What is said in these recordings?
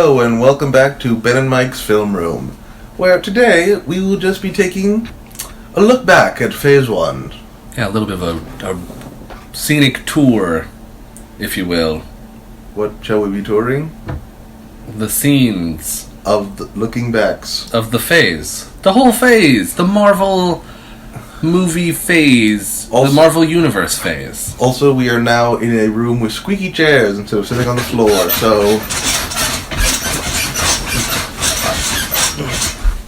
Hello, and welcome back to Ben and Mike's Film Room, where today we will just be taking a look back at Phase 1. Yeah, a little bit of a scenic tour, if you will. What shall we be touring? The scenes. Of the looking backs. Of the phase. The whole phase! The Marvel movie phase. Also, the Marvel Universe phase. Also, we are now in a room with squeaky chairs instead of sitting on the floor, so...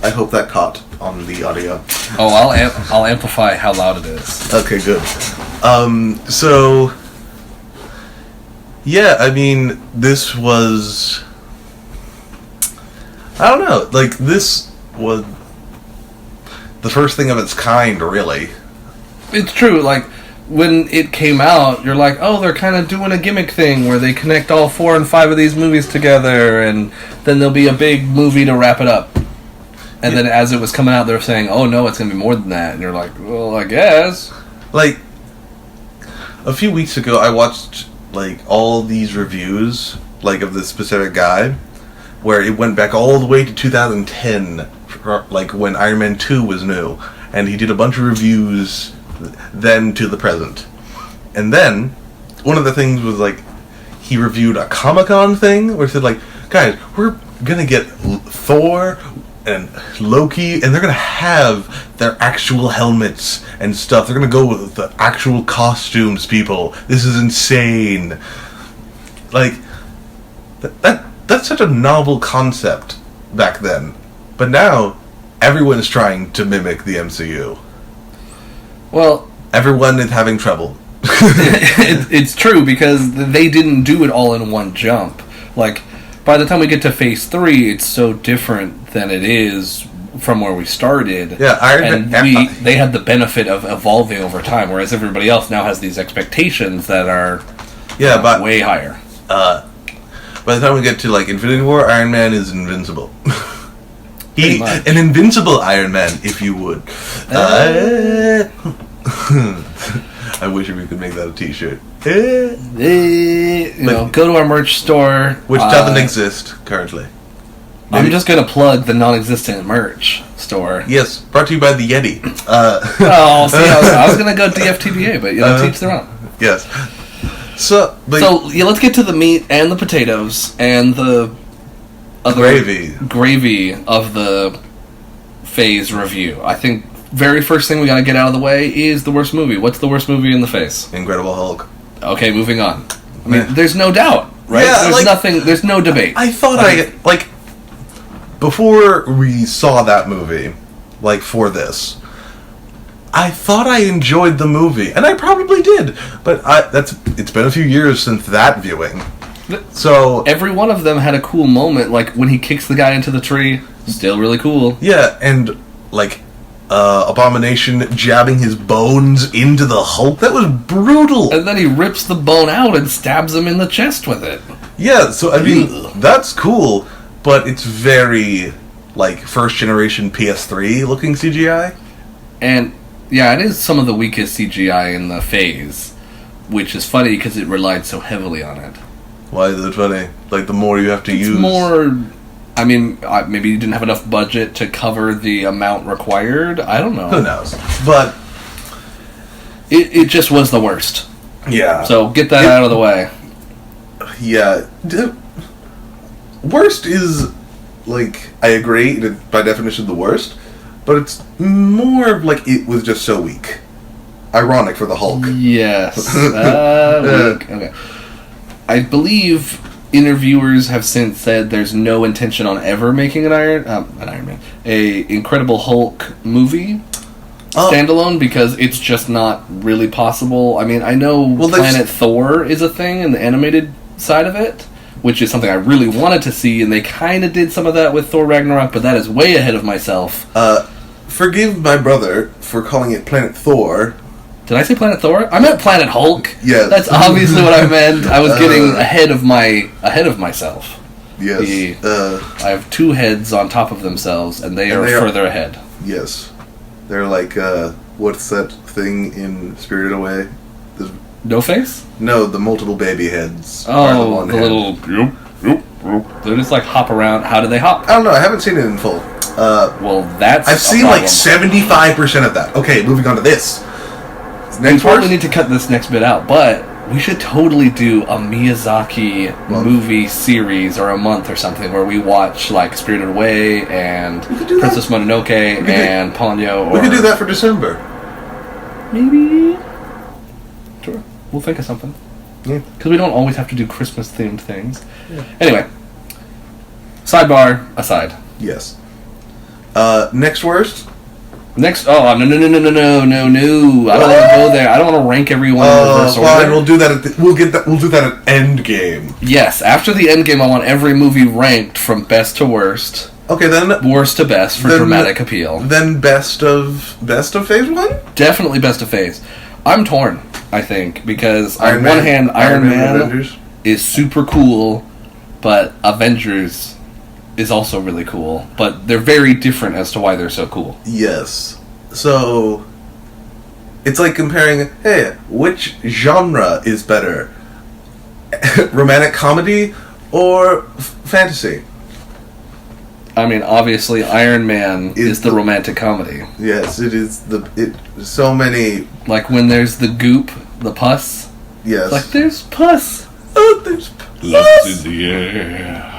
I hope that caught on the audio. Oh, I'll amplify how loud it is. Okay, good. Yeah, I mean, this was... I don't know, like, this was the first thing of its kind, really. It's true, like, when it came out, you're like, oh, they're kind of doing a gimmick thing where they connect all 4 and 5 of these movies together, and then there'll be a big movie to wrap it up. And then as it was coming out, they were saying, oh, no, it's going to be more than that. And you're like, well, I guess. Like, a few weeks ago, I watched, like, all these reviews, like, of this specific guy, where it went back all the way to 2010, like, when Iron Man 2 was new. And he did a bunch of reviews then to the present. And then, one of the things was, like, he reviewed a Comic-Con thing, where he said, like, guys, we're gonna get Thor and Loki, and they're gonna have their actual helmets and stuff. They're gonna go with the actual costumes, people. This is insane. Like, that's such a novel concept back then. But now, everyone's trying to mimic the MCU. Well, everyone is having trouble. It's true, because they didn't do it all in one jump. Like, by the time we get to Phase 3, it's so different than it is from where we started. Yeah, they had the benefit of evolving over time, whereas everybody else now has these expectations that are way higher. By the time we get to, like, Infinity War, Iron Man is invincible. An invincible Iron Man, if you would. I wish we could make that a t-shirt. Go to our merch store. Which doesn't exist currently. Maybe. I'm just going to plug the non-existent merch store. Yes, brought to you by the Yeti. I was going to go DFTBA, but teach their own. Yes. So let's get to the meat and the potatoes and the gravy of the phase review. I think very first thing we got to get out of the way is the worst movie. What's the worst movie in the phase? Incredible Hulk. Okay, moving on. I mean, there's no doubt, right? Yeah, there's no debate. I thought before we saw that movie, like, for this, I thought I enjoyed the movie, and I probably did, but it's been a few years since that viewing. So every one of them had a cool moment, like when he kicks the guy into the tree, still really cool. Yeah, and like Abomination jabbing his bones into the Hulk, that was brutal. And then he rips the bone out and stabs him in the chest with it. Yeah, so I mean, that's cool, but it's very, like, first generation PS3 looking CGI. And yeah, it is some of the weakest CGI in the phase, which is funny because it relied so heavily on it. Why is it funny? Like, the more you have to use... more... I mean, maybe you didn't have enough budget to cover the amount required. I don't know. Who knows? But... It just was the worst. Yeah. So, get that out of the way. Yeah. Worst is, like, I agree, by definition the worst, but it's more of, like, it was just so weak. Ironic for the Hulk. Yes. Weak. Okay. I believe interviewers have since said there's no intention on ever making an Incredible Hulk movie standalone, because it's just not really possible. I mean, I know Planet Thor is a thing in the animated side of it, which is something I really wanted to see, and they kind of did some of that with Thor Ragnarok, but that is way ahead of myself. Forgive my brother for calling it Planet Thor. Did I say Planet Thor? I meant Planet Hulk. Yes. That's obviously what I meant. I was getting ahead of myself. Yes. I have 2 heads on top of themselves, and they are further ahead. Yes. They're like, what's that thing in Spirited Away? No face? No, the multiple baby heads. Oh, the little... They just like hop around. How do they hop? I don't know. I haven't seen it in full. Well, that's I've seen like 75% of that. Okay, moving on to this. We probably need to cut this next bit out, but we should totally do a Miyazaki movie series or a month or something where we watch like Spirited Away and Princess Mononoke and Ponyo. We could do that for December. Maybe. Sure. We'll think of something. Yeah. Because we don't always have to do Christmas-themed things. Yeah. Anyway. Sidebar aside. Yes. Next worst? Next, no. I don't want to go there. I don't want to rank everyone in reverse order. Fine, we'll do that. We'll do that at Endgame. Yes, after the Endgame, I want every movie ranked from best to worst. Okay, then worst to best for dramatic appeal. Then best of Phase 1? Definitely best of Phase. I'm torn, I think, because on one hand, Iron Man is super cool, but Avengers is also really cool, but they're very different as to why they're so cool. Yes. So, it's like comparing, hey, which genre is better? Romantic comedy or fantasy? I mean, obviously, Iron Man is the romantic comedy. Yes, it is so many... Like when there's the goop, the pus. Yes. Like, there's pus. Oh, there's pus. Lust in the air.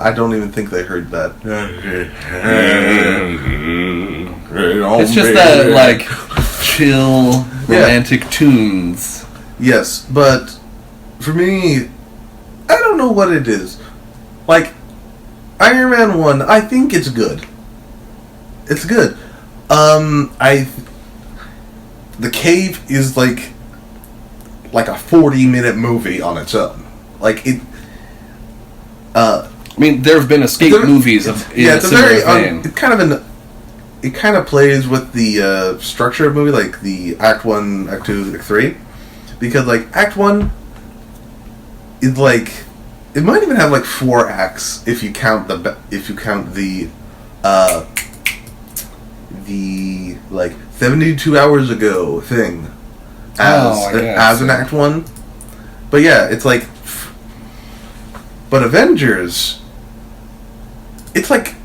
I don't even think they heard that. It's just that, like, chill, romantic tunes. Yes, but for me, I don't know what it is. Like, Iron Man 1, I think it's good. It's good. The Cave is like a 40-minute movie on its own. Like, it... I mean, there have been escape movies of it's a very it kind of plays with the structure of the movie, like the Act 1, Act 2, Act 3, because like Act 1 is like it might even have like 4 acts if you count the like 72 hours ago thing as an Act 1, but yeah, it's like. But Avengers, it's like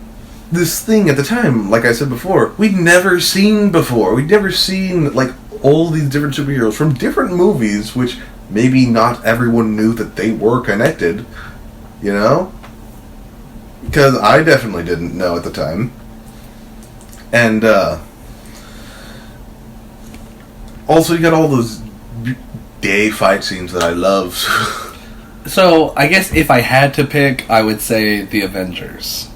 this thing at the time, like I said before, we'd never seen before. We'd never seen, like, all these different superheroes from different movies, which maybe not everyone knew that they were connected, you know? Because I definitely didn't know at the time. And, also you got all those gay fight scenes that I love. So, I guess if I had to pick, I would say the Avengers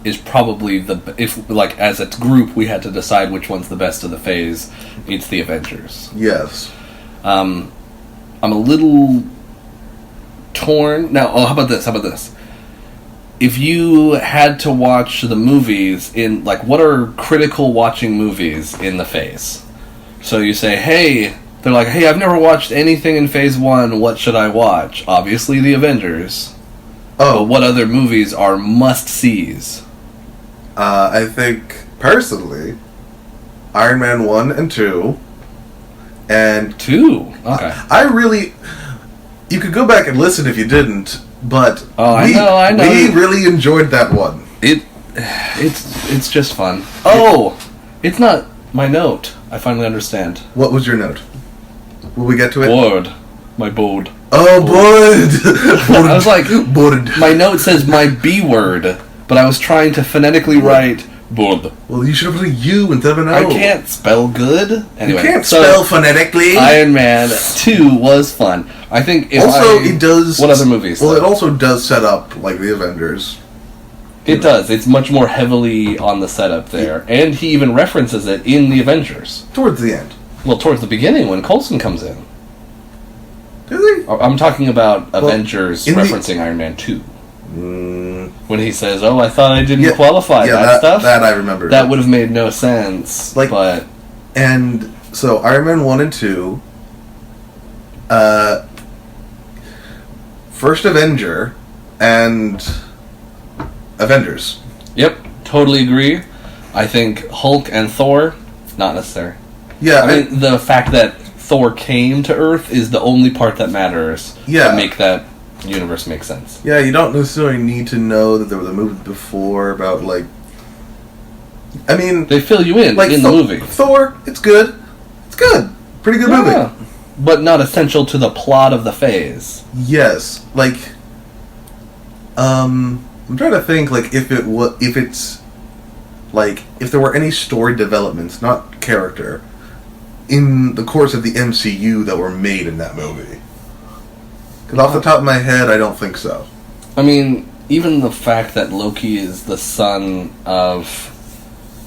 is probably if, like, as a group we had to decide which one's the best of the phase, it's the Avengers. Yes. I'm a little torn. Now, how about this? If you had to watch the movies in, like, what are critical watching movies in the phase? So you say, hey... They're like, hey, I've never watched anything in Phase 1, what should I watch? Obviously, the Avengers. Oh. But what other movies are must-sees? I think, personally, Iron Man 1 and 2, and... 2? Okay. I really... You could go back and listen if you didn't, but... Oh, I know. We really enjoyed that one. It's just fun. Oh! It's not my note. I finally understand. What was your note? Will we get to it? Bored. My bored. Oh, bored! I was like, bored. My note says my B word, but I was trying to phonetically write bored. Well, you should have put a U instead of an O. I can't spell good. Anyway, you can't spell phonetically. Iron Man 2 was fun. I think it does... What other movies? Well, it also does set up, like, the Avengers. It does. It's much more heavily on the setup there. Yeah. And he even references it in the Avengers. Towards the end. Well, towards the beginning when Coulson comes in. Does he? I'm talking about Avengers referencing Iron Man 2. When he says, oh, I thought I didn't qualify that stuff. That I remember. That would have made no sense. And so Iron Man 1 and 2, First Avenger, and Avengers. Yep, totally agree. I think Hulk and Thor, not necessary. Yeah, I mean, the fact that Thor came to Earth is the only part that matters. Yeah. To make that universe makes sense. Yeah, you don't necessarily need to know that there was a movie before about, like... I mean... They fill you in the movie. Thor, it's good. It's good. Pretty good movie. But not essential to the plot of the phase. Yes. Like... I'm trying to think, like, if it's... Like, if there were any story developments, not character, in the course of the MCU that were made in that movie. Because off the top of my head, I don't think so. I mean, even the fact that Loki is the son of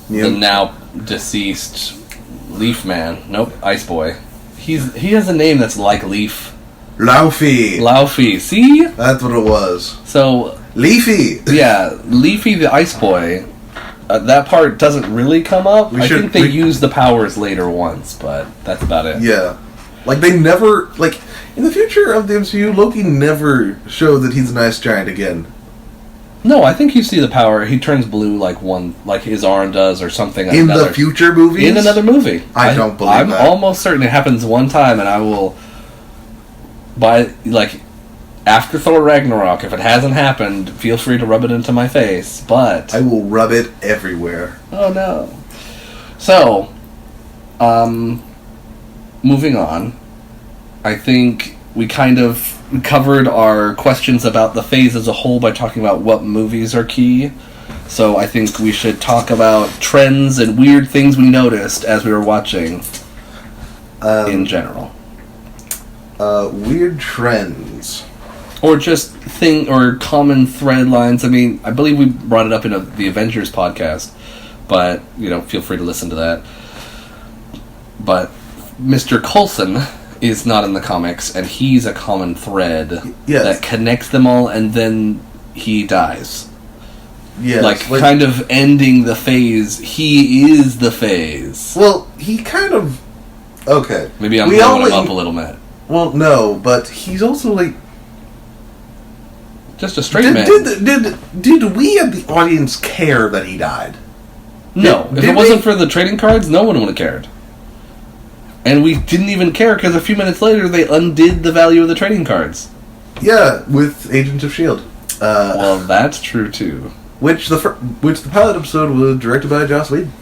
the now deceased Leaf Man. Nope, Ice Boy. He has a name that's like Leaf. Laufey. See? That's what it was. So... Leafy! Yeah, Leafy the Ice Boy... that part doesn't really come up. I think they use the powers later once, but that's about it. Yeah. Like, they never... Like, in the future of the MCU, Loki never showed that he's an ice giant again. No, I think you see the power. He turns blue like his arm does or something. In the future movies? In another movie. I don't believe that. I'm almost certain it happens one time, and I will... After Thor Ragnarok, if it hasn't happened, feel free to rub it into my face, but... I will rub it everywhere. Oh, no. So, moving on. I think we kind of covered our questions about the phase as a whole by talking about what movies are key. So I think we should talk about trends and weird things we noticed as we were watching in general. Weird trends. Or just common thread lines. I mean, I believe we brought it up in the Avengers podcast, but, feel free to listen to that. But Mr. Coulson is not in the comics, and he's a common thread that connects them all, and then he dies. Yes. Like, kind of ending the phase. He is the phase. Well, he kind of... Okay. Maybe I'm blowing him up a little bit. Well, no, but he's also, like... Just a straight man. Did we at the audience care that he died? No. If it wasn't for the trading cards, no one would have cared. And we didn't even care because a few minutes later they undid the value of the trading cards. Yeah, with Agents of S.H.I.E.L.D. Well, that's true too. Which the pilot episode was directed by Joss Whedon.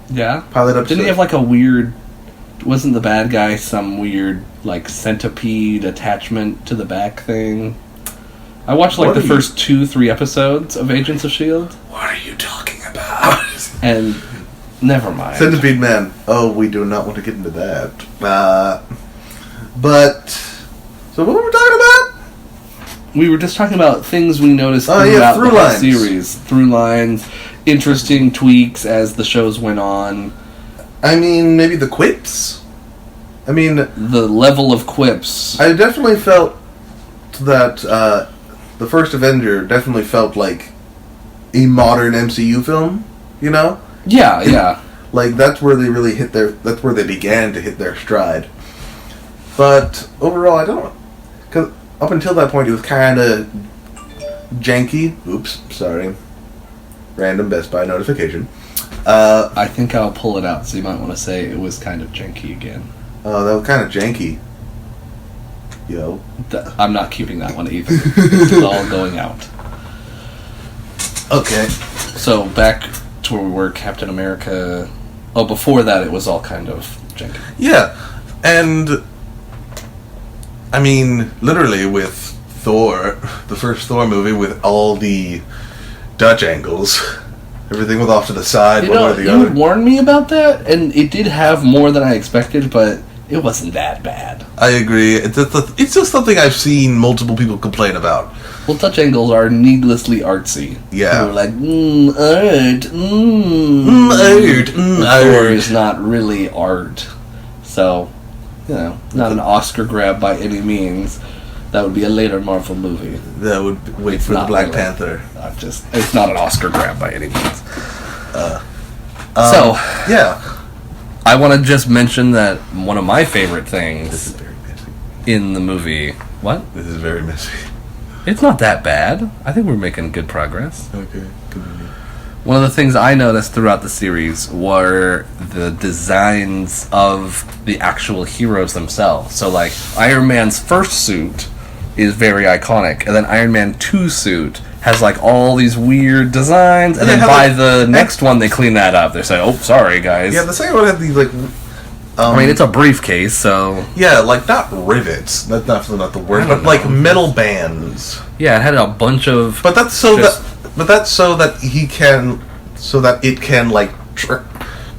Yeah? Pilot episode. Didn't he have like a weird... Wasn't the bad guy some weird like centipede attachment to the back thing? I watched the first 2-3 episodes of Agents of S.H.I.E.L.D. What are you talking about? And never mind. Centipede Man. Oh, we do not want to get into that. But so what were we talking about? We were just talking about things we noticed throughout the whole series. Through lines, interesting tweaks as the shows went on. I mean, maybe the quips? I mean... The level of quips. I definitely felt that the first Avenger definitely felt like a modern MCU film, Yeah. Like, that's where they really that's where they began to hit their stride. But, overall, I don't... Because up until that point, it was kind of janky. Oops, sorry. Random Best Buy notification. I think I'll pull it out, so you might want to say it was kind of janky again. Oh, that was kind of janky. Yo. I'm not keeping that one either. It's all going out. Okay. So, back to where we were, Captain America... Oh, before that, it was all kind of janky. Yeah, and... I mean, literally with Thor, the first Thor movie, with all the Dutch angles... Everything was off to the side, one or the other. You warned me about that, and it did have more than I expected, but it wasn't that bad. I agree. It's just something I've seen multiple people complain about. Well, Dutch angles are needlessly artsy. Yeah. They're like, art, art, Thor is not really art. So, not an Oscar grab by any means. That would be a later Marvel movie. That would wait for the Black Panther. It's not an Oscar grab by any means. Yeah. I want to just mention that one of my favorite things This is very messy. in the movie... What? This is very messy. It's not that bad. I think we're making good progress. Okay, continue. One of the things I noticed throughout the series were the designs of the actual heroes themselves. So, like, Iron Man's first suit is very iconic. And then Iron Man 2 suit has like all these weird designs, and then by the next one they clean that up. They say, "Oh, sorry guys." Yeah, the second one had these like. I mean, it's a briefcase, so yeah, like not rivets. That's not the word, but like metal bands. Yeah, it had a bunch of. But that's so that it can like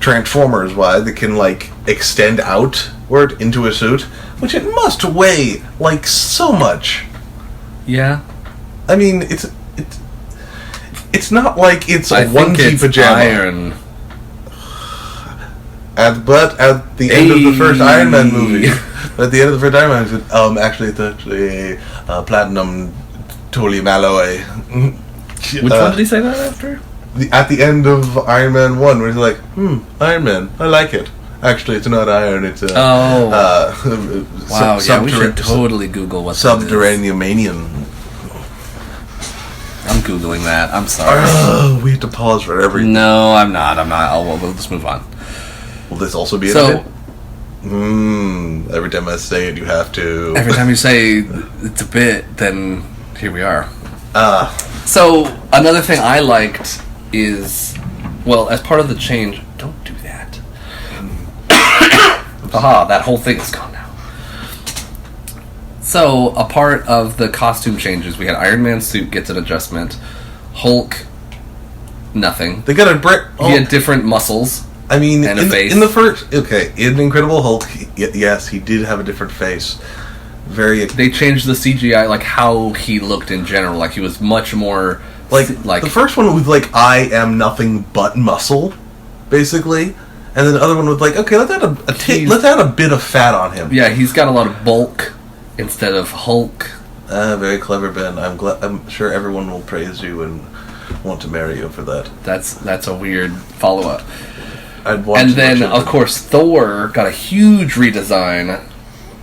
Transformers wise, it can like extend outward into a suit, which it must weigh like so much. Yeah. I mean, it's not like it's a onesie pajama. Iron. But at the end of the first Iron Man movie, actually it's actually a platinum toluene alloy. Which one did he say that after? At the end of Iron Man 1, where he's like, Iron Man, I like it. Actually, it's not iron, it's a... wow, we should totally Google what that is. Subterraneumanium. I'm Googling that. I'm sorry. We have to pause for everything. No, I'm not. We'll just move on. Will this also be edited? Every time I say it, you have to... Every time you say it's a bit, then here we are. So, another thing I liked is... Well, as part of the change... Don't do that. Aha, that whole thing is gone now. So, a part of the costume changes, we had Iron Man's suit gets an adjustment. Hulk, nothing. They got a brick... He had different muscles. I mean, and a face. In the first... Okay, in Incredible Hulk, yes, he did have a different face. They changed the CGI, like, how he looked in general. Like, he was much more... Like the first one was like, I am nothing but muscle, basically. And then the other one was like, okay, let's add a bit of fat on him. Yeah, he's got a lot of bulk instead of Hulk. Very clever, Ben. I'm sure everyone will praise you and want to marry you for that. That's a weird follow-up. And then, of course, Thor got a huge redesign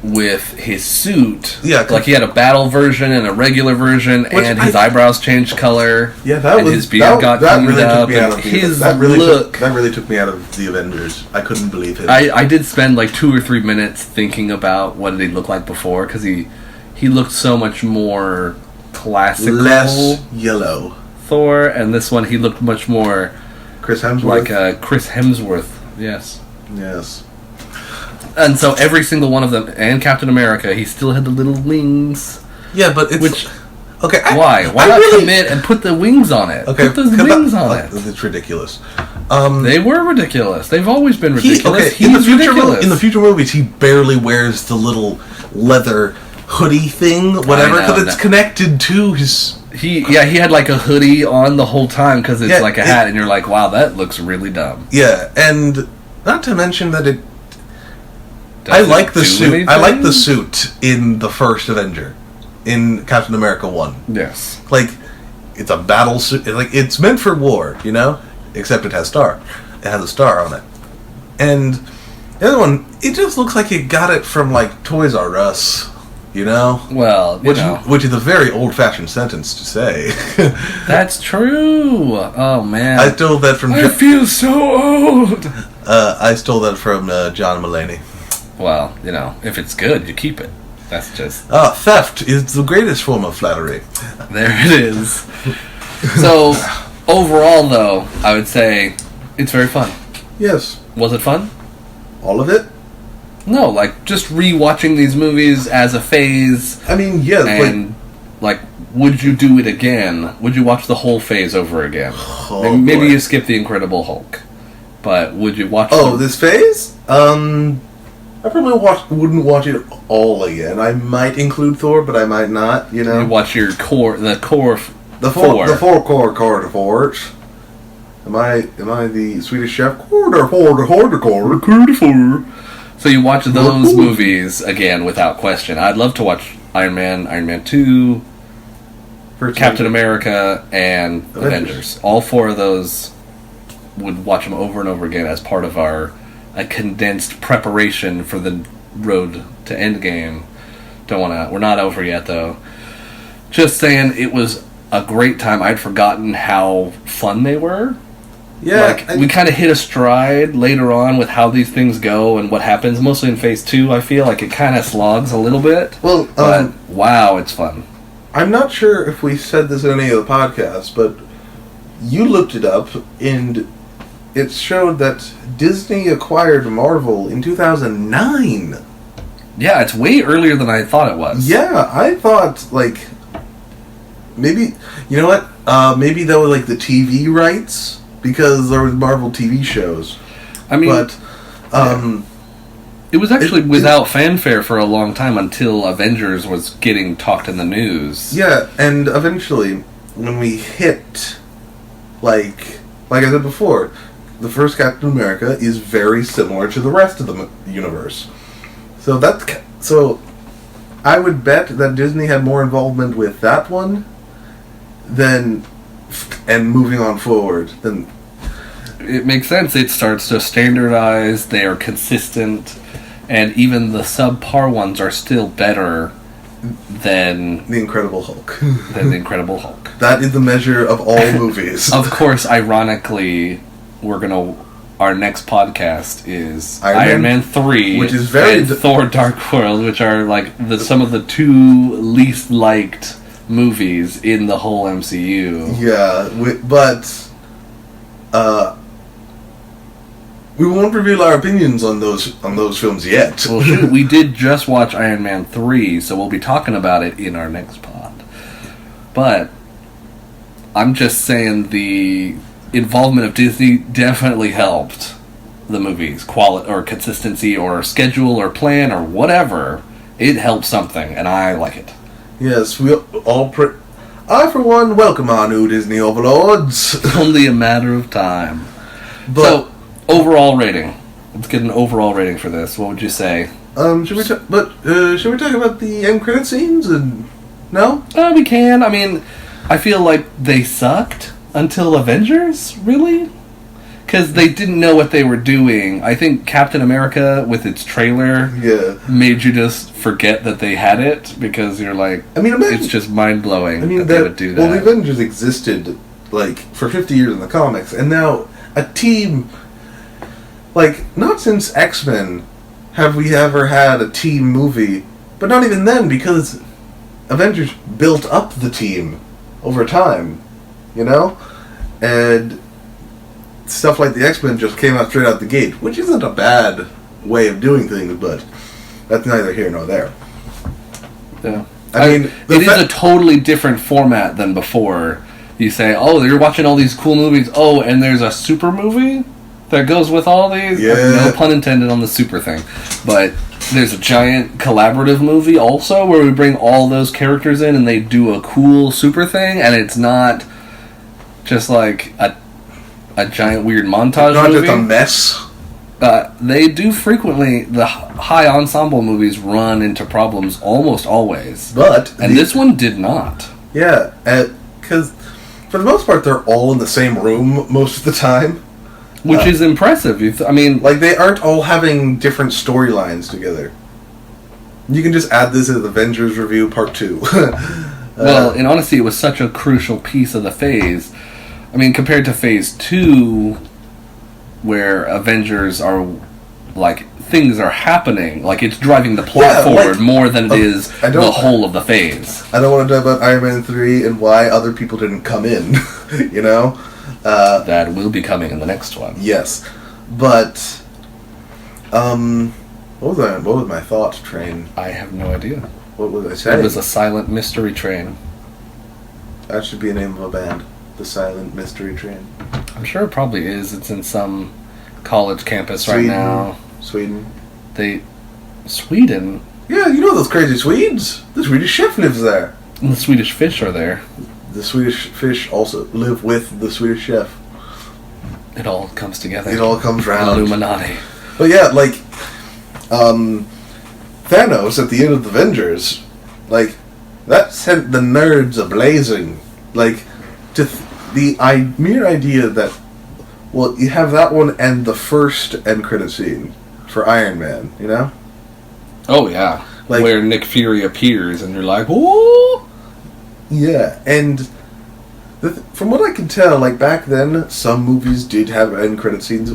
with his suit. Yeah, like he had a battle version and a regular version, and his eyebrows changed color. Yeah, his beard got cleaned up. That really took me out of the Avengers. I couldn't believe it. I did spend like 2 or 3 minutes thinking about what did he look like before, because he looked so much more classical, less yellow. Thor, and this one he looked much more Chris Hemsworth. Like Chris Hemsworth. Yes. Yes. And so every single one of them, and Captain America, he still had the little wings. Yeah, but it's... okay, why? Why not commit and put the wings on it? Okay, put those wings on it. It's ridiculous. They were ridiculous. They've always been ridiculous. In the future movies, he barely wears the little leather hoodie thing, whatever, because it's connected to his... He had like a hoodie on the whole time because it's like a hat, and you're like, wow, that looks really dumb. Yeah, and not to mention that it... I like the suit. Anything? I like the suit in the first Avenger, in Captain America 1. Yes, like it's a battle suit. It's meant for war, you know. Except it has star. It has a star on it. And the other one, it just looks like you got it from like Toys R Us, you know. Well, which is a very old-fashioned sentence to say. That's true. Oh man, I stole that from. I feel so old. I stole that from John Mulaney. Well, if it's good, you keep it. That's just... theft is the greatest form of flattery. There it is. So, overall, though, I would say it's very fun. Yes. Was it fun? All of it? No, like, just re-watching these movies as a phase. I mean, yeah. And, would you do it again? Would you watch the whole phase over again? Oh, maybe you skip The Incredible Hulk. But would you watch... this phase? I probably wouldn't watch it all again. I might include Thor, but I might not. You know, you watch the four core. Am I the Swedish chef? So you watch those movies again without question. I'd love to watch Iron Man 2, Captain America, and Avengers. All 4 of those would watch them over and over again as part of a condensed preparation for the road to Endgame. We're not over yet though. Just saying, it was a great time. I'd forgotten how fun they were, Yeah, we kind of hit a stride later on with how these things go and what happens. Mostly in Phase 2, I feel like it kind of slogs a little bit. Well, but wow, it's fun. I'm not sure if we said this in any of the podcasts, but you looked it up, and it showed that Disney acquired Marvel in 2009. Yeah, it's way earlier than I thought it was. Yeah, I thought, like, maybe, you know what? Maybe that was, like, the TV rights, because there was Marvel TV shows. I mean, but, it was actually without fanfare for a long time until Avengers was getting talked in the news. Yeah, and eventually, when we hit, like I said before, the first Captain America is very similar to the rest of the universe. So I would bet that Disney had more involvement with that one and moving on forward than... It makes sense. It starts to standardize, they are consistent, and even the subpar ones are still better than... The Incredible Hulk. Than The Incredible Hulk. That is the measure of all movies. Of course, ironically, our next podcast is Iron Man 3, which is very and Thor: Dark World, which are like some of the two least liked movies in the whole MCU. Yeah, but we won't reveal our opinions on those films yet. Well, shoot, we did just watch Iron Man 3, so we'll be talking about it in our next pod. But I'm just saying the involvement of Disney definitely helped the movies, quality or consistency or schedule or plan or whatever. It helped something, and I like it. Yes, we all. I, for one, welcome our new Disney overlords. It's only a matter of time. But, so, overall rating. Let's get an overall rating for this. What would you say? Should we talk about the end credit scenes? And no, we can. I mean, I feel like they sucked until Avengers, really? Because they didn't know what they were doing. I think Captain America, with its trailer, made you just forget that they had it, because you're like, it's just mind-blowing that they would do that. Well, the Avengers existed, like, for 50 years in the comics, and now a team, like, not since X-Men have we ever had a team movie, but not even then, because Avengers built up the team over time, you know? And stuff like the X-Men just came out straight out the gate, which isn't a bad way of doing things, but that's neither here nor there. Yeah. I mean, it is a totally different format than before. You say, oh, you're watching all these cool movies, oh, and there's a super movie that goes with all these? Yeah. No pun intended on the super thing. But there's a giant collaborative movie also where we bring all those characters in and they do a cool super thing, and it's not just like a giant weird montage not movie. just a mess. They do frequently, the high ensemble movies run into problems almost always. And this one did not. Yeah, because for the most part they're all in the same room most of the time. Which is impressive. Like, they aren't all having different storylines together. You can just add this as Avengers Review Part 2. Well, in honesty, it was such a crucial piece of the phase. I mean, compared to Phase 2, where Avengers are, like, things are happening. Like, it's driving the plot forward more than it is the whole of the phase. I don't want to talk about Iron Man 3 and why other people didn't come in, you know? That will be coming in the next one. Yes. But, what was my thought train? I have no idea. What was I saying? It was a silent mystery train. That should be a name of a band. The Silent Mystery Train. I'm sure it probably is. It's in some college campus right now. Sweden. Sweden? Yeah, you know those crazy Swedes? The Swedish chef lives there. And the Swedish fish are there. The Swedish fish also live with the Swedish chef. It all comes together. It all comes round. Illuminati. But yeah, like, Thanos at the end of the Avengers, like, that sent the nerds a-blazing. Like, the mere idea that, well, you have that one and the first end credit scene for Iron Man, you know? Oh, yeah. Like, where Nick Fury appears and you're like, whoa! Yeah, and From what I can tell, like back then, some movies did have end credit scenes,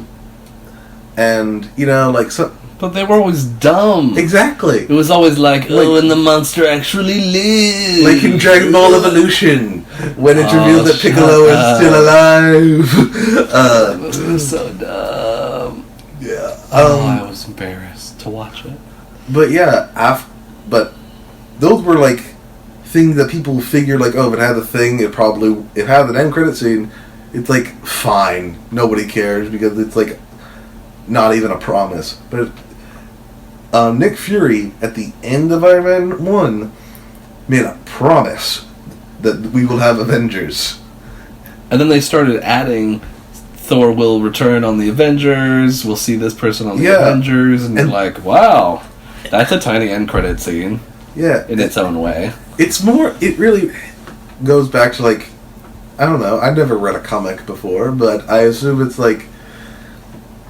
and like some. But they were always dumb. Exactly. It was always like, and the monster actually lives. Like in Dragon Ball Evolution, when it's revealed that Piccolo is still alive. It was so dumb. Yeah. I was embarrassed to watch it. But yeah, but those were like things that people figured like, if it had the thing, it had an end credit scene. It's like fine, nobody cares because it's like not even a promise. But Nick Fury at the end of Iron Man 1 made a promise that we will have Avengers. And then they started adding Thor will return on the Avengers, we'll see this person on the Avengers, and you're like, wow, that's a tiny end credit scene. Yeah. In its own way. It really goes back to like, I don't know, I've never read a comic before, but I assume it's like,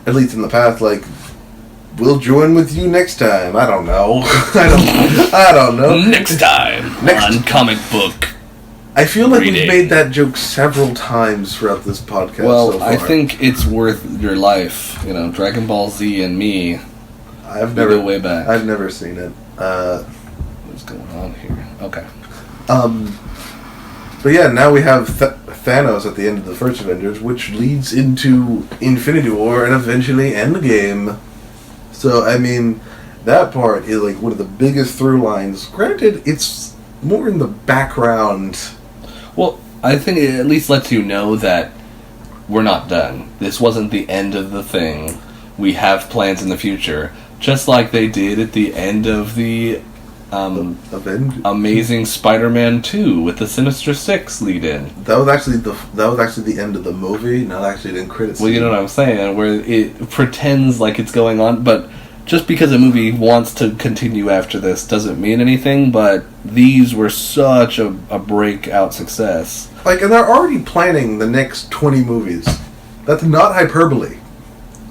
at least in the past, like, we'll join with you next time. I don't know. I don't know. Next time on Comic Book. I feel like we've made that joke several times throughout this podcast so far. I think it's worth your life. Dragon Ball Z and me. We go way back. I've never seen it. What's going on here? Okay. But yeah, now we have Thanos at the end of the first Avengers, which leads into Infinity War and eventually Endgame. So, I mean, that part is like one of the biggest through lines. Granted, it's more in the background. Well, I think it at least lets you know that we're not done. This wasn't the end of the thing. We have plans in the future. Just like they did at the end of the Amazing Spider-Man 2 with the Sinister Six lead-in. That was actually the end of the movie, not actually the end credits. Well, you know what I'm saying, where it pretends like it's going on, but just because a movie wants to continue after this doesn't mean anything, but these were such a breakout success. Like, and they're already planning the next 20 movies. That's not hyperbole.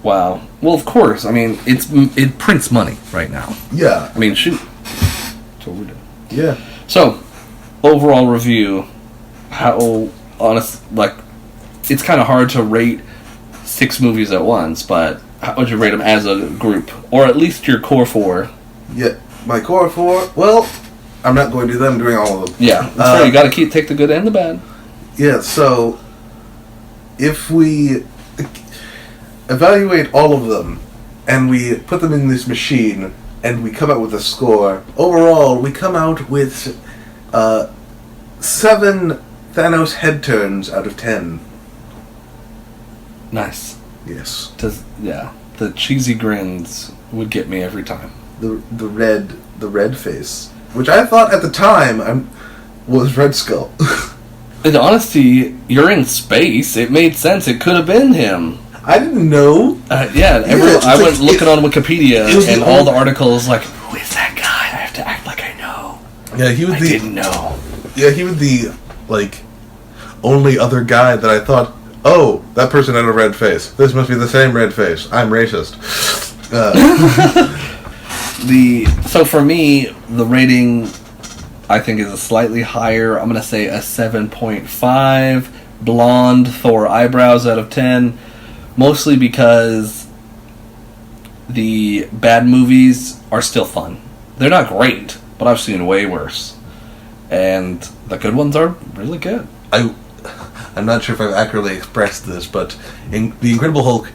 Wow. Well, of course. I mean, it prints money right now. Yeah. I mean, shoot. That's what we're doing. Yeah. So, overall review, it's kind of hard to rate 6 movies at once, but how would you rate them as a group? Or at least your core 4. Yeah, my core 4, well, I'm not going to do that, I'm doing all of them. Yeah, that's fair. You got to take the good and the bad. Yeah, so, if we evaluate all of them, and we put them in this machine, and we come out with a score, overall, we come out with 7 Thanos head turns out of 10. Nice. Yes. The cheesy grins would get me every time. The red face, which I thought at the time was Red Skull. In honesty, you're in space. It made sense. It could have been him. I didn't know. I went looking on Wikipedia, and all the articles like, who is that guy? I have to act like I know. Yeah, I didn't know. Yeah, he was the only other guy that I thought, oh, that person had a red face. This must be the same red face. I'm racist. So for me, the rating, I think, is a slightly higher. I'm going to say a 7.5. Blonde Thor eyebrows out of 10. Mostly because the bad movies are still fun. They're not great, but I've seen way worse. And the good ones are really good. I'm not sure if I've accurately expressed this, but the Incredible Hulk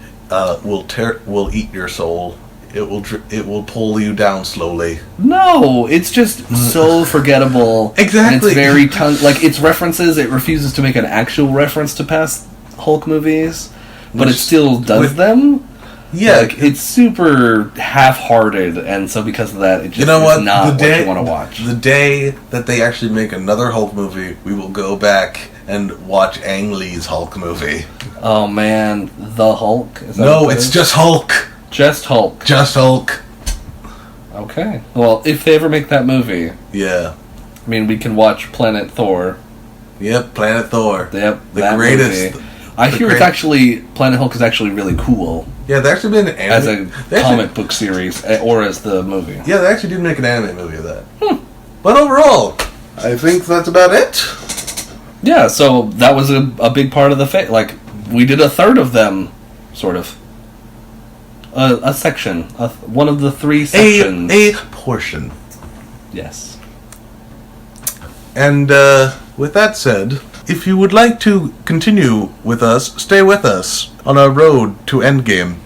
will eat your soul. It will pull you down slowly. No, it's just so forgettable. Exactly. And it's very its references. It refuses to make an actual reference to past Hulk movies, but it still does them. Yeah, it's super half-hearted, and so because of that, it just is not what you want to watch. The day that they actually make another Hulk movie, we will go back and watch Ang Lee's Hulk movie. Oh man, the Hulk? No, it's just Hulk. Just Hulk. Just Hulk. Okay. Well, if they ever make that movie... Yeah. I mean, we can watch Planet Thor. Yep, Planet Thor. Yep, the greatest. I hear Planet Hulk is actually really cool. Yeah, they actually made an anime... As a comic book series, or as the movie. Yeah, they actually did make an anime movie of that. But overall, I think that's about it. Yeah, so that was a big part of the like, we did a third of them, sort of. A section. One of the 3 sections. A portion. Yes. And with that said, if you would like to continue with us, stay with us on our road to Endgame.